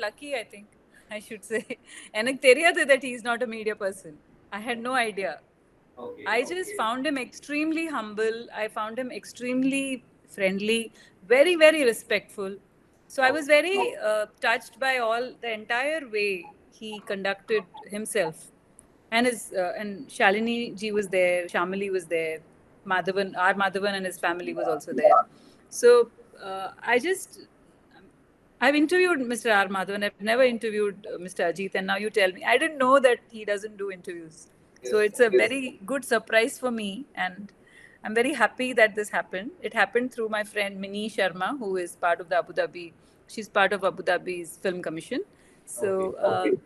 lucky, I think, I should say. எனக்கு தெரியாது that he is not a media person. I had no idea. I just found him extremely humble. I found him extremely friendly, very, very respectful. So I was very touched by all the entire way he conducted himself. And Shalini ji was there, Shamali was there, Madhavan, R. Madhavan and his family was also there. So I've interviewed Mr. R. Madhavan. I've never interviewed Mr. Ajit, and now you tell me. I didn't know that he doesn't do interviews. So it's a very good surprise for me, and I'm very happy that this happened. It happened through my friend Mini Sharma, who is part of the Abu Dhabi. She's part of Abu Dhabi's film commission. So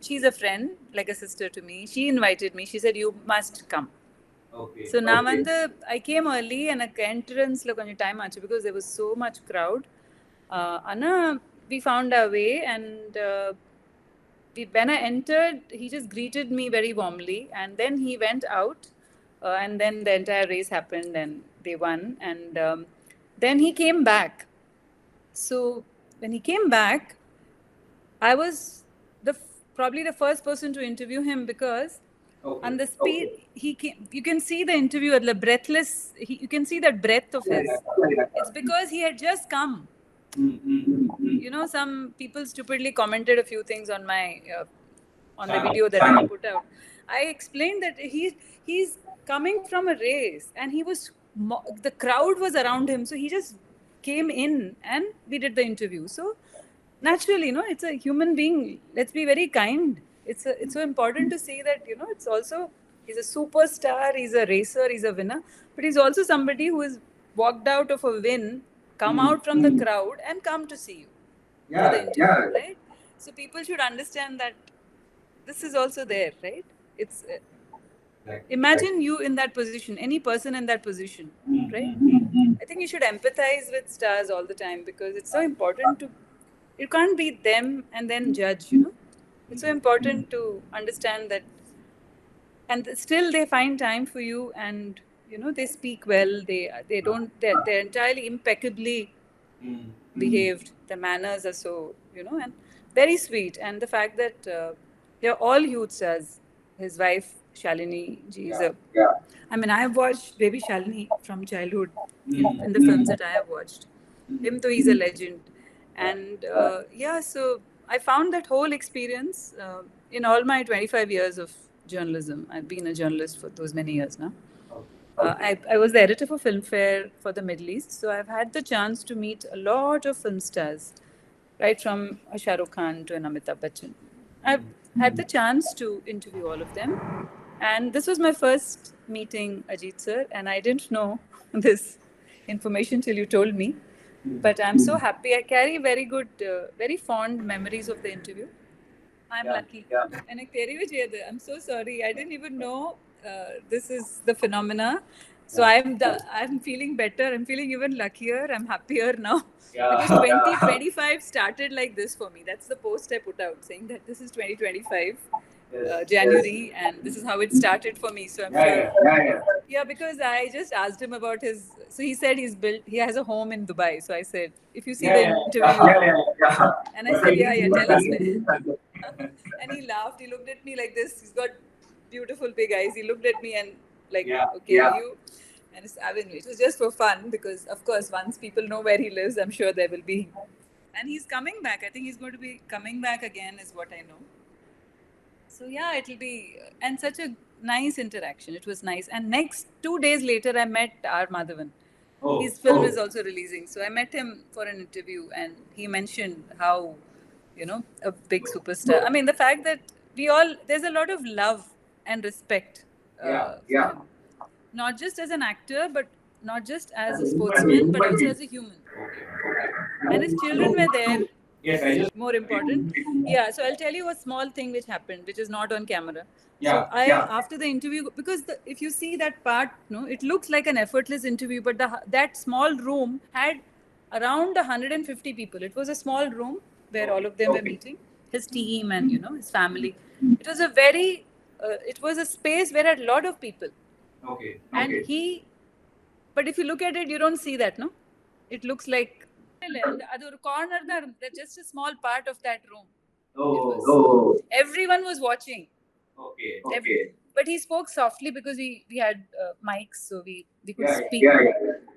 she's a friend, like a sister to me. She invited me. She said, "You must come." So now I came early and entrance lo konjam time aachu because there was so much crowd. Anna, we found our way, and when I entered, he just greeted me very warmly, and then he went out, and then the entire race happened, and they won, and then he came back. So when he came back, I was probably the first person to interview him because on the speed he came, you can see the interview at the breathless. You can see that breath of his. It's because he had just come. You know, some people stupidly commented a few things on my on the video that I put out. I explained that he's coming from a race, and he was the crowd was around him, so he just came in and we did the interview. So naturally, you know, it's a human being. Let's be very kind. It's so important to see that, you know, it's also, he's a superstar, he's a racer, he's a winner, but he's also somebody who has walked out of a win, come out from the crowd and come to see you for the interview, right? So people should understand that this is also there, right? It's imagine you in that position, any person in that position, right? I think you should empathize with stars all the time because it's so important to, you can't be them and then judge, you know. It's so important to understand that, and still they find time for you, and you know, they speak well, they don't, they're entirely impeccably behaved. The manners are so, you know, and very sweet. And the fact that they're all huge stars. His wife Shalini ji is I mean, I have watched baby Shalini from childhood in the films that I have watched. Him though, he's a legend. And so I found that whole experience in all my 25 years of journalism. I've been a journalist for those many years now. I was the editor for Filmfare for the Middle East, so I've had the chance to meet a lot of film stars, right from a Shah Rukh Khan to an Amitabh Bachchan. I've had the chance to interview all of them, and this was my first meeting Ajit sir, and I didn't know this information till you told me. But I'm so happy. I carry very good, very fond memories of the interview. I'm lucky. And I'm so sorry. I didn't even know this is the phenomena. So I'm feeling better. I'm feeling even luckier. I'm happier now. Because 2025 started like this for me. That's the post I put out saying that this is 2025. January, and this is how it started for me. So I'm sure. Yeah, because I just asked him about his. So he said he has a home in Dubai. So I said, if you see the interview, and I said, tell us where. And he laughed. He looked at me like this. He's got beautiful big eyes. He looked at me and like, okay, you. And it's Avenue. It was just for fun because, of course, once people know where he lives, I'm sure there will be. And he's coming back. I think he's going to be coming back again, is what I know. So yeah, it'll be, and such a nice interaction. It was nice. And next 2 days later, I met R. Madhavan. His film is also releasing. So I met him for an interview, and he mentioned how, you know, a big superstar. I mean, the fact that there's a lot of love and respect. For him. Not just as an actor, but not just as a sportsman, but also as a human. And his children were there. Yes, more important. Yeah, so I'll tell you a small thing which happened, which is not on camera. So after the interview, because if you see that part, it looks like an effortless interview, but that small room had around 150 people. It was a small room where all of them were meeting, his team and, his family. It was it was a space where had a lot of people. And but if you look at it, you don't see that, no? It looks like, corner, just a small part of that room. Everyone was watching. Okay. But he spoke softly because we had mics, so we could speak.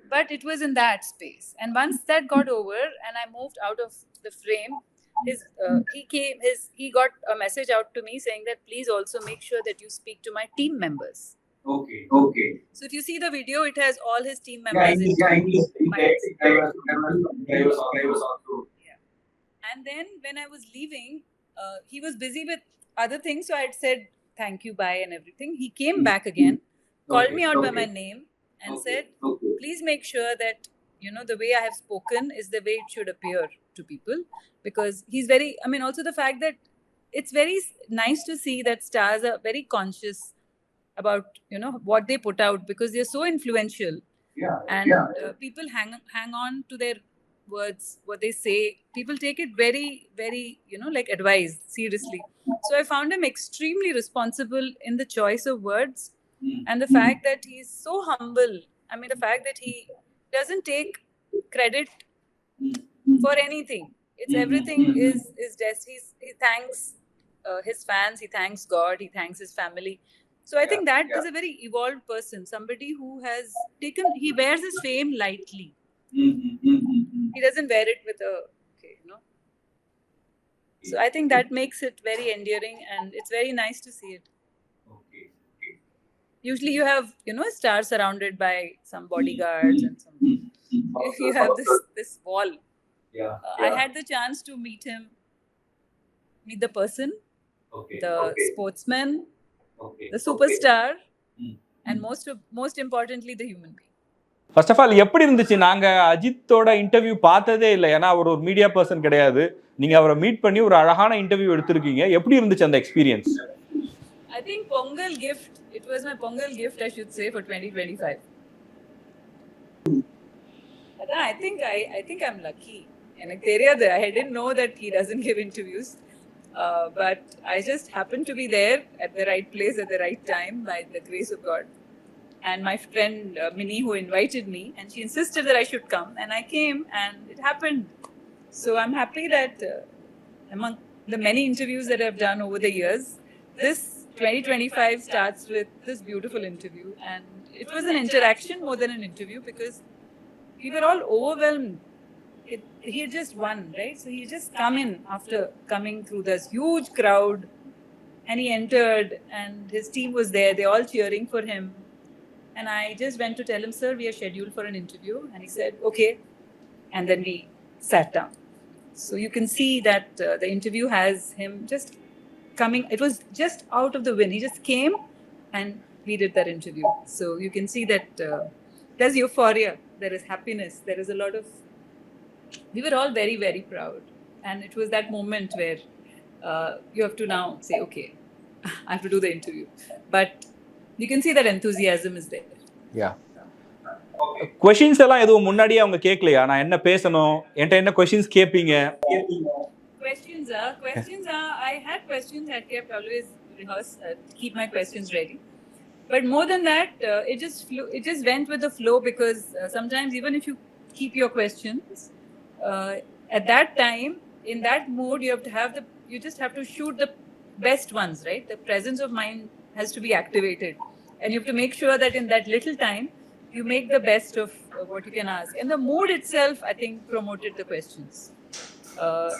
But it was in that space. And once that got over, and I moved out of the frame, he got a message out to me saying that please also make sure that you speak to my team members. Okay. So if you see the video, it has all his team members. And then when I was leaving, he was busy with other things, so I had said thank you, bye, and everything. He came back again, called me out by my name, and said, please make sure that the way I have spoken is the way it should appear to people, because he's very. I mean, also the fact that it's very nice to see that stars are very conscious about what they put out, because they're so influential. And people hang on to their words, what they say. People take it very, very like advice seriously. So I found him extremely responsible in the choice of words. And the fact that he's so humble. I mean, the fact that he doesn't take credit for anything. It's everything is just he thanks his fans, he thanks God, he thanks his family. So I think that is a very evolved person, somebody who has he wears his fame lightly. He doesn't wear it with a So I think that makes it very endearing, and it's very nice to see it. Usually you have a star surrounded by some bodyguards and some you have this wall. I had the chance to meet the person, the sportsman, the superstar, and most importantly the human being. First of all எப்படி இருந்துச்சு? நாங்கள் அஜித்தோட interview பார்த்ததே இல்லை, ஏன்னா அவர் ஒரு media person கிடையாது. நீங்கள் அவரை மீட் பண்ணி ஒரு அழகான இன்டர்வியூ எடுத்திருக்கீங்க. எப்படி இருந்துச்சு அந்த experience? I think Pongal gift. It was my Pongal gift, I should say, for 2025. I think I'm lucky. I didn't know that he doesn't give interviews, but I just happened to be there at the right place at the right time by the grace of God. And my friend Minnie, who invited me, and she insisted that I should come, and I came, and it happened. So I'm happy that among the many interviews that I've done over the years, this 2025 starts with this beautiful interview. And it was an interaction more than an interview, because we were all overwhelmed. He had just won, right? So he just come in after coming through this huge crowd, and he entered, and his team was there. They all cheering for him. And I just went to tell him, sir, we are scheduled for an interview. And he said, okay. And then we sat down. So you can see that the interview has him just coming. It was just out of the wind. He just came and we did that interview. So you can see that there's euphoria. There is happiness. There is a lot of... We were all very, very proud. And it was that moment where you have to now say, okay, I have to do the interview. But you can see that enthusiasm is there. Yeah. Questions எல்லாம் எதுவும் முன்னாடியே அவங்க கேட்கலையா? நான் என்ன பேசணும், என்கிட்ட என்ன questions கேட்பீங்க? Questions are I had questions. I kept always rehearse, keep my questions ready. But more than that, it just went with the flow, because sometimes even if you keep your questions, at that time, in that mood, you just have to shoot the best ones, right? The presence of mind has to be activated, and you have to make sure that in that little time you make the best of what you can ask. And the mood itself, I think, promoted the questions,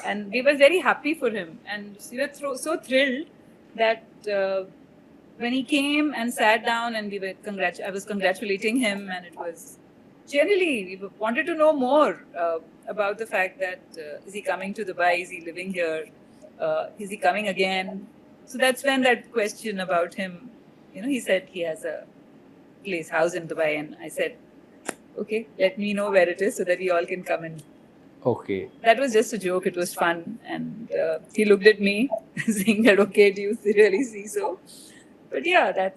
and we were very happy for him, and we were so thrilled that when he came and sat down, and I was congratulating him, and it was generally we wanted to know more about the fact that is he coming to Dubai, is he living here, is he coming again. So that's when that question about him, he said he has a house in Dubai, and I said, okay, let me know where it is so that we all can come in. Okay. That was just a joke. It was fun, and he looked at me saying that, okay, do you really see so? But yeah,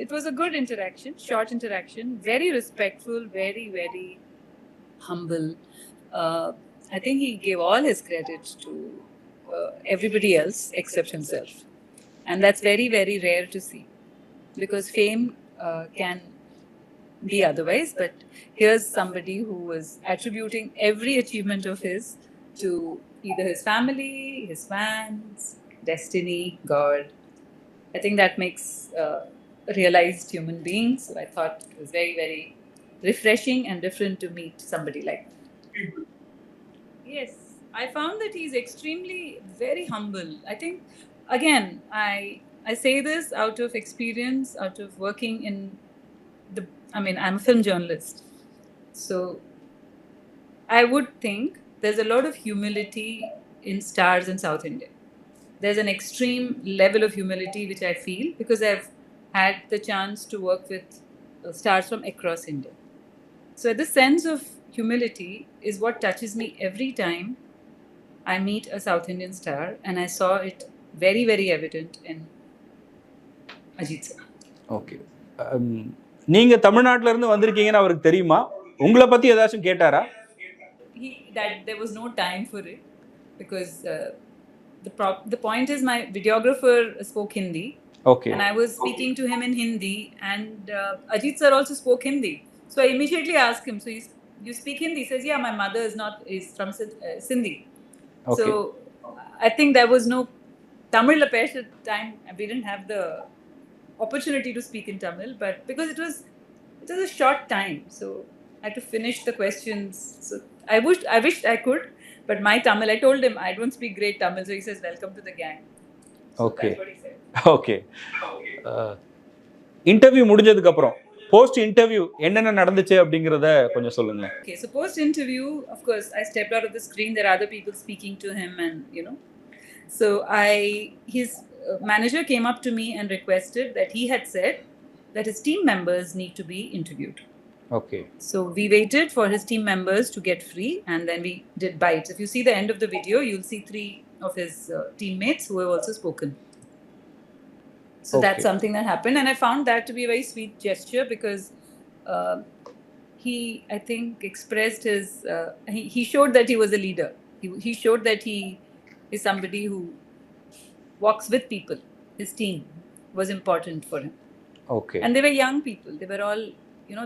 it was a good interaction, short interaction, very respectful, very, very humble. I think he gave all his credit to everybody else except himself. And that's very, very rare to see, because fame can be otherwise. But here's somebody who was attributing every achievement of his to either his family, his fans, destiny, God. I think that makes realized human beings. So I thought it was very, very refreshing and different to meet somebody like that. Yes, I found that he's extremely very humble. I think, again, I say this out of experience, out of working in the. I mean, I'm a film journalist, so I would think there's a lot of humility in stars in South India. There's an extreme level of humility which I feel because I've had the chance to work with stars from across India. So this sense of humility is what touches me every time I meet a South Indian star, and I saw it very, very evident in Ajit sir. Okay. நீங்க தமிழ்நாட்டுல இருந்து வந்திருக்கீங்கன்னு அவருக்கு தெரியுமா? உங்களை பத்தி ஏதாச்சும் கேட்டாரா? That there was no time for it because the point is my videographer spoke Hindi. Okay. And I was speaking to him in Hindi, and Ajit sir also spoke Hindi. So I immediately asked him, so you speak Hindi? He says, yeah, my mother is from Sindhi. Okay. So I think there was no Tamil at time. We didn't have the opportunity to speak in Tamil, but because it was a short time, so I had to finish the questions. So I wished I could, but my Tamil, I told him I don't speak great Tamil, so he says, welcome to the gang. So Okay. that's what he said. Okay. Interview முடிஞ்சதுக்கு அப்புறம் post interview என்னென்ன நடந்துச்சு அப்படிங்கறத கொஞ்சம் சொல்லுங்க. Okay, so post interview, of course, I stepped out of the screen. There are other people speaking to him, and so his manager came up to me and requested that he had said that his team members need to be interviewed. Okay. So we waited for his team members to get free, and then we did bites. If you see the end of the video, you'll see 3 of his teammates who have also spoken. So that's something that happened, and I found that to be a very sweet gesture because he, I think, expressed his. He showed that he was a leader. He showed that he is somebody who walks with people. His team was important for him. Okay. And they were young people. They were all,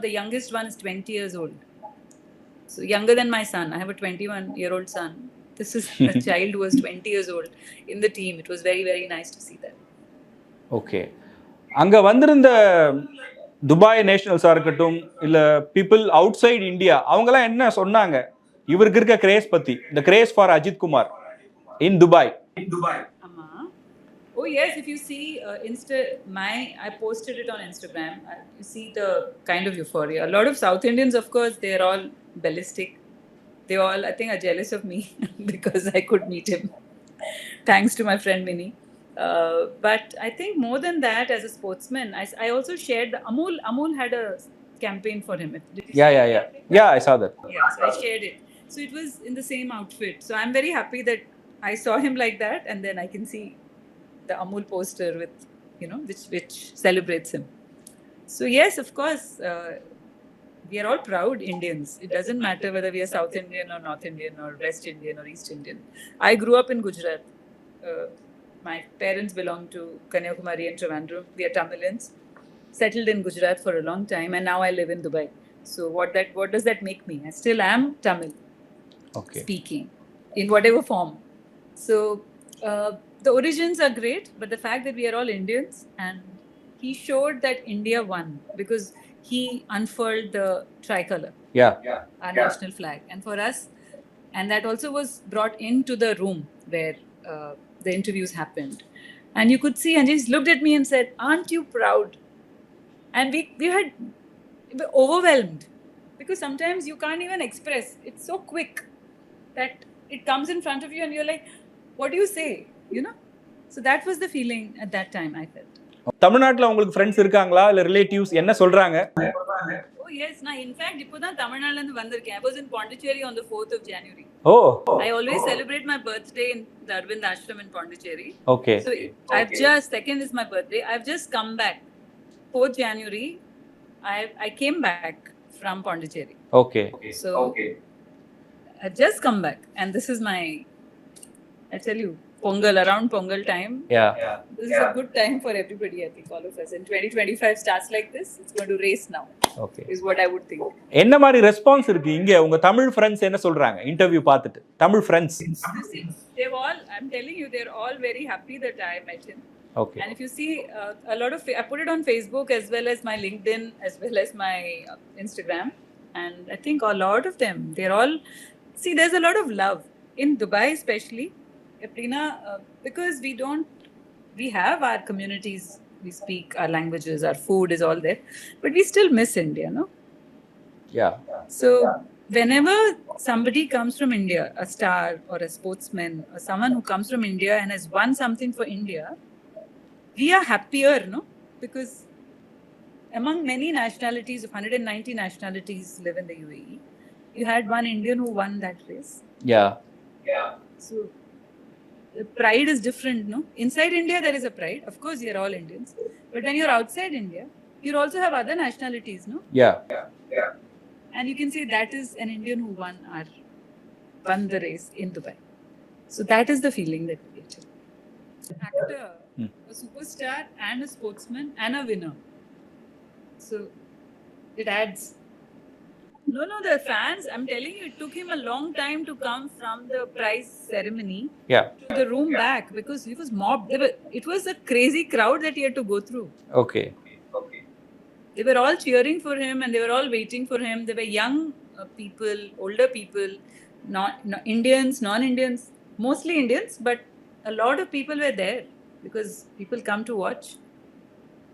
the youngest one is 20 years old. So younger than my son. I have a 21-year-old son. This is a child who was 20 years old in the team. It was very, very nice to see that. Okay. அங்க வந்திருந்த Dubai நேஷனல்ஸா இருக்கட்டும் இல்ல people out side India அவங்கலாம் என்ன சொன்னாங்க இவருக்கு இருக்க grace பத்தி, the craze for Ajit Kumar in Dubai? Oh yes, if you see I posted it on Instagram. You see the kind of euphoria. A lot of South Indians, of course, they're all ballistic. They all, I think, are jealous of me because I could meet him. Thanks to my friend Minnie. But I think more than that, as a sportsman, I also shared the Amul had a campaign for him. Yeah, I saw that. Yeah, so I shared it. So it was in the same outfit. So I'm very happy that I saw him like that, and then I can see the Amul poster with, which celebrates him. So yes, of course, we are all proud Indians. It doesn't matter whether we are South Indian or North Indian or West Indian or East Indian. I grew up in Gujarat. My parents belong to Kanyakumari and Trivandrum. We are Tamilians, settled in Gujarat for a long time, and now I live in Dubai. So what does that make me? I still am Tamil, speaking in whatever form. So the origins are great, but the fact that we are all Indians, and he showed that India won because he unfurled the tricolor, our national flag, and for us, and that also was brought into the room where the interviews happened, and you could see, and he just looked at me and said, "Aren't you proud?" And we were overwhelmed because sometimes you can't even express. It's so quick that it comes in front of you, and you're like, "What do you say?" So that was the feeling at that time I felt. தமிழ்நாட்டுல உங்களுக்கு friends இருக்காங்களா இல்ல relatives என்ன சொல்றாங்க? Oh yes, in fact இப்போதான் தமிழ்நாட்டுல இருந்து வந்திருக்கேன். I was in Pondicherry on the 4th of January. Oh. I always celebrate my birthday in the Arvind Ashram in Pondicherry. Okay. So second is my birthday. I've just come back. 4th January, I came back from Pondicherry. Okay. So I've just come back, and this is I tell you, Pongal, around Pongal time. Yeah. This is a good time for everybody, I think, all of us. And 2025 starts like this. It's going to race now, Okay. is what I would think. என்ன மாதிரி response இருக்கு இங்க உங்க Tamil friends என்ன சொல்றாங்க interview பார்த்துட்டு Tamil friends? You see, they've all, I'm telling you, they're all very happy that I met him. Okay. And if you see a lot of, I put it on Facebook as well as my LinkedIn, as well as my Instagram. And I think a lot of them, they're all, see, there's a lot of love in Dubai, especially, because we have our communities, we speak our languages, our food is all there, but we still miss India, no? Yeah. So whenever somebody comes from India, a star or a sportsman or someone who comes from India and has won something for India, we are happier, no? Because among many nationalities, of 190 nationalities live in the UAE, you had one Indian who won that race. Yeah. So the pride is different, no? Inside India, there is a pride. Of course, you're all Indians. But when you're outside India, you also have other nationalities, no? Yeah. And you can say that is an Indian who won the race in Dubai. So that is the feeling that we get. An actor, a superstar, and a sportsman, and a winner. So it adds. No, the fans, I'm telling you, it took him a long time to come from the prize ceremony Yeah. to the room back because he was mobbed. It was a crazy crowd that he had to go through. Okay. They were all cheering for him and they were all waiting for him. There were young people, older people, not Indians, non-Indians, mostly Indians, but a lot of people were there because people come to watch.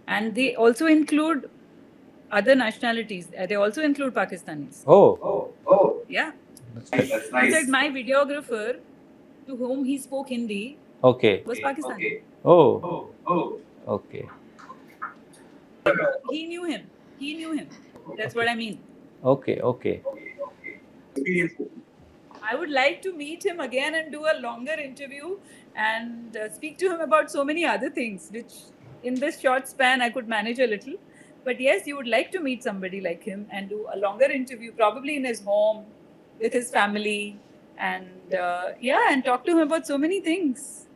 And they also include other nationalities. They also include Pakistanis. Oh. Yeah. That's In fact, my videographer, to whom he spoke Hindi, Okay. was Pakistani. Oh. Okay. He knew him. That's what I mean. Okay. I would like to meet him again and do a longer interview and speak to him about so many other things, which in this short span I could manage a little. But yes, you would like to meet somebody like him and do a longer interview, probably in his home with his family, and and talk to him about so many things.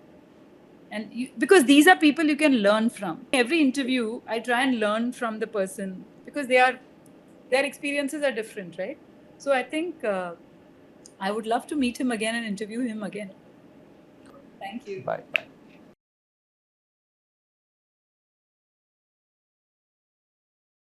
And because these are people you can learn from. Every interview, I try and learn from the person because their experiences are different, right? So I think I would love to meet him again and interview him again. Thank you. Bye.